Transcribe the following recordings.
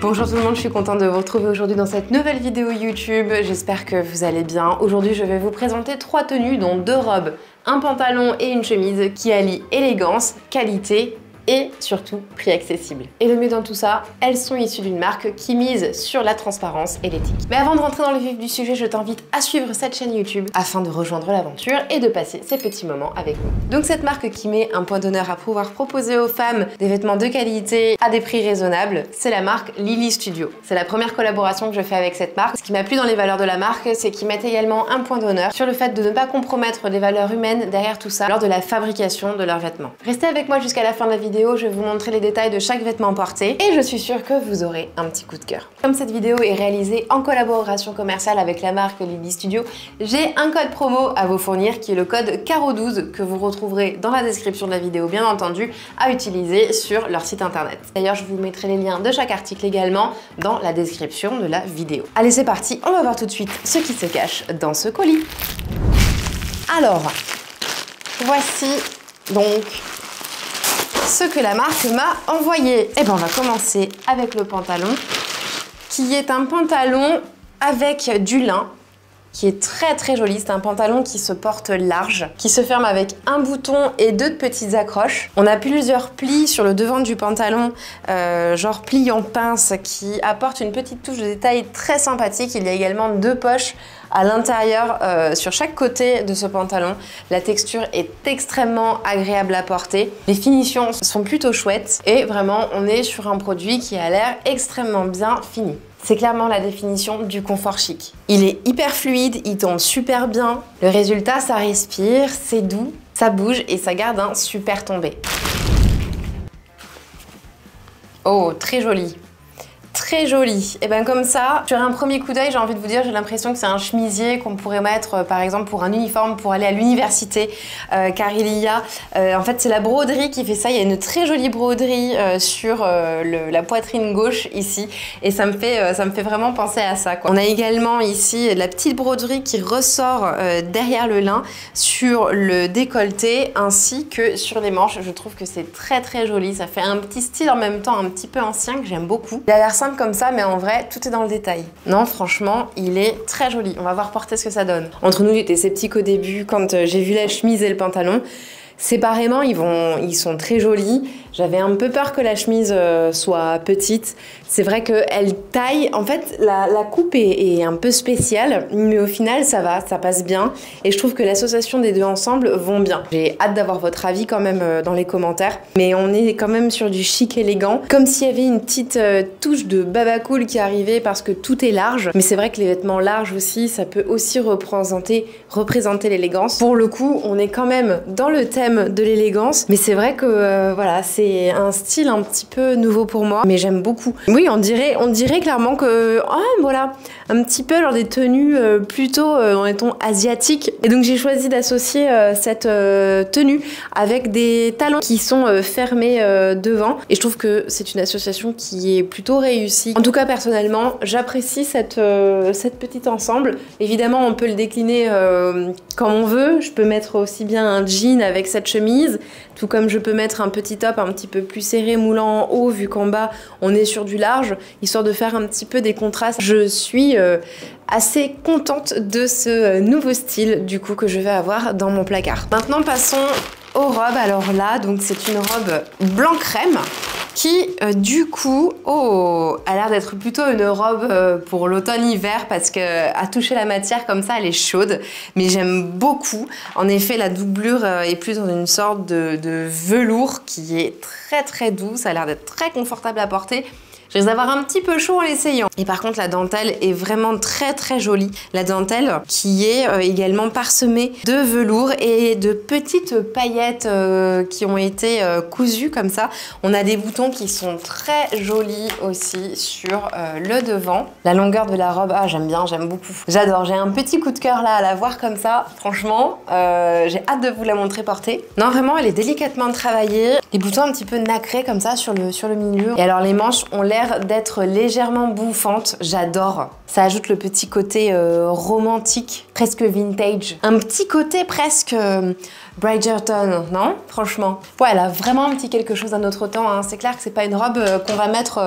Bonjour tout le monde, je suis contente de vous retrouver aujourd'hui dans cette nouvelle vidéo YouTube. J'espère que vous allez bien. Aujourd'hui, je vais vous présenter 3 tenues, dont 2 robes, un pantalon et une chemise qui allient élégance, qualité et surtout prix accessible. Et le mieux dans tout ça, elles sont issues d'une marque qui mise sur la transparence et l'éthique. Mais avant de rentrer dans le vif du sujet, je t'invite à suivre cette chaîne YouTube afin de rejoindre l'aventure et de passer ces petits moments avec nous. Donc cette marque qui met un point d'honneur à pouvoir proposer aux femmes des vêtements de qualité à des prix raisonnables, c'est la marque Lily Studio. C'est la première collaboration que je fais avec cette marque. Ce qui m'a plu dans les valeurs de la marque, c'est qu'ils mettent également un point d'honneur sur le fait de ne pas compromettre les valeurs humaines derrière tout ça lors de la fabrication de leurs vêtements. Restez avec moi jusqu'à la fin de la vidéo. Je vais vous montrer les détails de chaque vêtement porté et je suis sûre que vous aurez un petit coup de cœur. Comme cette vidéo est réalisée en collaboration commerciale avec la marque Lily Studio, j'ai un code promo à vous fournir qui est le code CARO12 que vous retrouverez dans la description de la vidéo, bien entendu, à utiliser sur leur site internet. D'ailleurs, je vous mettrai les liens de chaque article également dans la description de la vidéo. Allez, c'est parti, on va voir tout de suite ce qui se cache dans ce colis. Alors, voici donc ce que la marque m'a envoyé. Et ben on va commencer avec le pantalon, qui est un pantalon avec du lin, qui est très joli. C'est un pantalon qui se porte large, qui se ferme avec un bouton et 2 petites accroches. On a plusieurs plis sur le devant du pantalon, genre plis en pince, qui apportent une petite touche de détail très sympathique. Il y a également 2 poches à l'intérieur sur chaque côté de ce pantalon. La texture est extrêmement agréable à porter. Les finitions sont plutôt chouettes et vraiment on est sur un produit qui a l'air extrêmement bien fini. C'est clairement la définition du confort chic. Il est hyper fluide, il tombe super bien. Le résultat, ça respire, c'est doux, ça bouge et ça garde un super tombé. Oh, très joli. Très joli. Et ben comme ça, sur un premier coup d'œil, j'ai envie de vous dire, j'ai l'impression que c'est un chemisier qu'on pourrait mettre par exemple pour un uniforme pour aller à l'université, car il y a, en fait c'est la broderie qui fait ça, il y a une très jolie broderie sur la poitrine gauche ici, et ça me fait vraiment penser à ça, quoi. On a également ici la petite broderie qui ressort derrière le lin sur le décolleté ainsi que sur les manches. Je trouve que c'est très joli, ça fait un petit style en même temps un petit peu ancien que j'aime beaucoup. Il a l'air simple comme ça, mais en vrai, tout est dans le détail. Non, franchement, il est très joli. On va voir porter ce que ça donne. Entre nous, j'étais sceptique au début quand j'ai vu la chemise et le pantalon. Séparément, ils sont très jolis. J'avais un peu peur que la chemise soit petite. C'est vrai qu'elle taille. En fait, la coupe est un peu spéciale, mais au final, ça va, ça passe bien. Et je trouve que l'association des deux ensemble vont bien. J'ai hâte d'avoir votre avis quand même dans les commentaires. Mais on est quand même sur du chic élégant. Comme s'il y avait une petite touche de baba cool qui arrivait parce que tout est large. Mais c'est vrai que les vêtements larges aussi, ça peut aussi représenter l'élégance. Pour le coup, on est quand même dans le thème de l'élégance. Mais c'est vrai que voilà, c'est un style un petit peu nouveau pour moi, mais j'aime beaucoup. Oui, on dirait clairement que voilà, un petit peu genre des tenues plutôt dans les tons asiatiques. Et donc j'ai choisi d'associer cette tenue avec des talons qui sont fermés devant. Et je trouve que c'est une association qui est plutôt réussie. En tout cas, personnellement, j'apprécie cette petite ensemble. Évidemment, on peut le décliner comme on veut. Je peux mettre aussi bien un jean avec cette chemise, tout comme je peux mettre un petit top un petit peu plus serré, moulant en haut, vu qu'en bas on est sur du large, histoire de faire un petit peu des contrastes. Je suis assez contente de ce nouveau style du coup que je vais avoir dans mon placard. Maintenant passons aux robes. Alors là, donc c'est une robe blanc crème qui du coup a l'air d'être plutôt une robe pour l'automne-hiver parce que à toucher la matière comme ça, elle est chaude, mais j'aime beaucoup. En effet, la doublure est plus dans une sorte de velours qui est très doux. Ça a l'air d'être très confortable à porter. Je risque d'avoir un petit peu chaud en l'essayant. Et par contre, la dentelle est vraiment très jolie. La dentelle qui est également parsemée de velours et de petites paillettes qui ont été cousues comme ça. On a des boutons qui sont très jolis aussi sur le devant. La longueur de la robe, j'aime bien, j'aime beaucoup. J'adore, j'ai un petit coup de cœur là à la voir comme ça. Franchement, j'ai hâte de vous la montrer portée. Non, vraiment, elle est délicatement travaillée. Les boutons un petit peu nacrés comme ça sur le milieu. Et alors les manches ont l'air d'être légèrement bouffantes. J'adore. Ça ajoute le petit côté romantique, presque vintage. Un petit côté presque Bridgerton, non? Franchement. Ouais, elle a vraiment un petit quelque chose à notre temps, hein. C'est clair que c'est pas une robe qu'on va mettre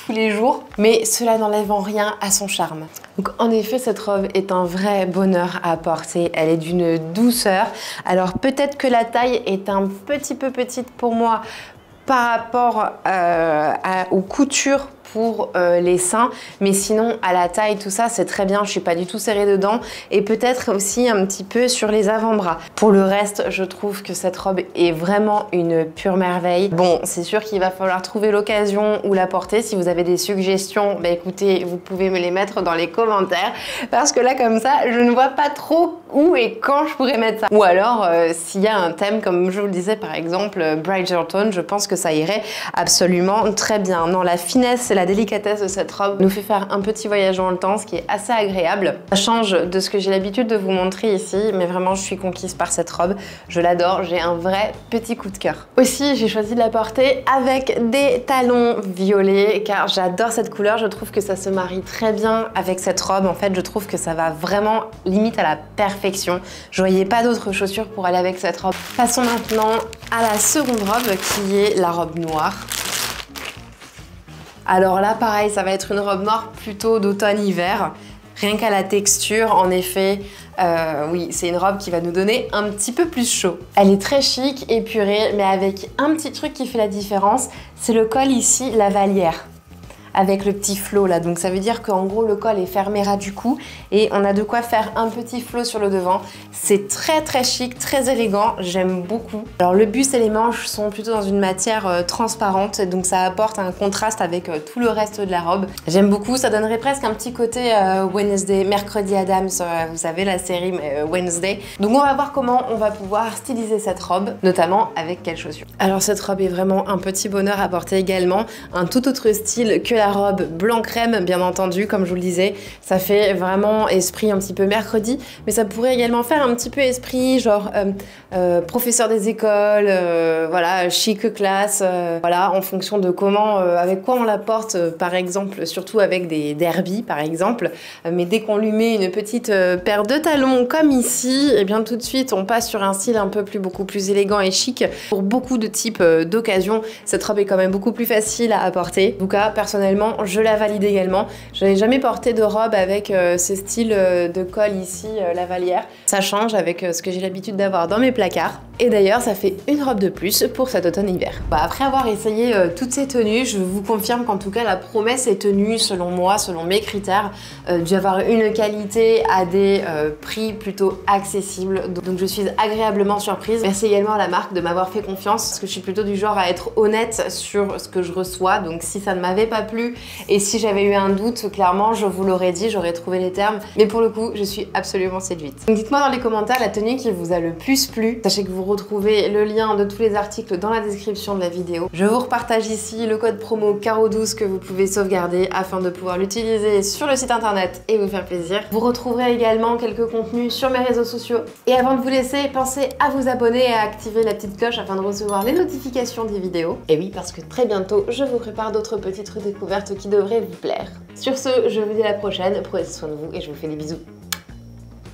tous les jours, mais cela n'enlève en rien à son charme. Donc en effet, cette robe est un vrai bonheur à porter. Elle est d'une douceur. Alors peut-être que la taille est un petit peu petite pour moi par rapport aux coutures pour les seins, mais sinon à la taille, tout ça, c'est très bien. Je suis pas du tout serrée dedans et peut-être aussi un petit peu sur les avant-bras. Pour le reste, je trouve que cette robe est vraiment une pure merveille. Bon, c'est sûr qu'il va falloir trouver l'occasion où la porter. Si vous avez des suggestions, bah écoutez, vous pouvez me les mettre dans les commentaires parce que là, comme ça, je ne vois pas trop où et quand je pourrais mettre ça. Ou alors, s'il y a un thème, comme je vous le disais, par exemple, Bridgerton, je pense que ça irait absolument très bien. Non, la finesse et la délicatesse de cette robe nous fait faire un petit voyage dans le temps, ce qui est assez agréable. Ça change de ce que j'ai l'habitude de vous montrer ici, mais vraiment je suis conquise par cette robe. Je l'adore, j'ai un vrai petit coup de cœur. Aussi, j'ai choisi de la porter avec des talons violets, car j'adore cette couleur. Je trouve que ça se marie très bien avec cette robe. En fait, je trouve que ça va vraiment limite à la perfection. Je voyais pas d'autres chaussures pour aller avec cette robe. Passons maintenant à la seconde robe, qui est la robe noire. Alors là, pareil, ça va être une robe noire plutôt d'automne-hiver. Rien qu'à la texture, en effet, oui, c'est une robe qui va nous donner un petit peu plus chaud. Elle est très chic, épurée, mais avec un petit truc qui fait la différence, c'est le col ici, lavalière, avec le petit flot là. Donc ça veut dire qu'en gros, le col est fermé ras du cou et on a de quoi faire un petit flot sur le devant. C'est très très chic, très élégant, j'aime beaucoup. Alors le buste et les manches sont plutôt dans une matière transparente, donc ça apporte un contraste avec tout le reste de la robe. J'aime beaucoup, ça donnerait presque un petit côté Wednesday, Mercredi Addams, vous savez la série Wednesday. Donc on va voir comment on va pouvoir styliser cette robe, notamment avec quelles chaussures. Alors cette robe est vraiment un petit bonheur à porter également, un tout autre style que la robe blanc crème, bien entendu, comme je vous le disais. Ça fait vraiment esprit un petit peu mercredi, mais ça pourrait également faire un petit peu esprit genre professeur des écoles, voilà, chic classe, voilà, en fonction de comment, avec quoi on la porte, par exemple, surtout avec des derbies par exemple, mais dès qu'on lui met une petite paire de talons comme ici, et bien tout de suite on passe sur un style un peu plus, beaucoup plus élégant et chic. Pour beaucoup de types d'occasions, cette robe est quand même beaucoup plus facile à porter. En tout cas, personnellement, je la valide également. Je n'avais jamais porté de robe avec ce style de col ici, lavalière. Ça change avec ce que j'ai l'habitude d'avoir dans mes placards. Et d'ailleurs, ça fait une robe de plus pour cet automne-hiver. Après avoir essayé toutes ces tenues, je vous confirme qu'en tout cas, la promesse est tenue selon moi, selon mes critères, d'avoir une qualité à des prix plutôt accessibles. Donc je suis agréablement surprise. Merci également à la marque de m'avoir fait confiance, parce que je suis plutôt du genre à être honnête sur ce que je reçois. Donc si ça ne m'avait pas plu et si j'avais eu un doute, clairement, je vous l'aurais dit, j'aurais trouvé les termes. Mais pour le coup, je suis absolument séduite. Donc dites-moi dans les commentaires la tenue qui vous a le plus plu. Sachez que vous retrouvez le lien de tous les articles dans la description de la vidéo. Je vous repartage ici le code promo CARO12 que vous pouvez sauvegarder afin de pouvoir l'utiliser sur le site internet et vous faire plaisir. Vous retrouverez également quelques contenus sur mes réseaux sociaux. Et avant de vous laisser, pensez à vous abonner et à activer la petite cloche afin de recevoir les notifications des vidéos. Et oui, parce que très bientôt, je vous prépare d'autres petites redécouvertes qui devraient vous plaire. Sur ce, je vous dis à la prochaine, prenez soin de vous et je vous fais des bisous.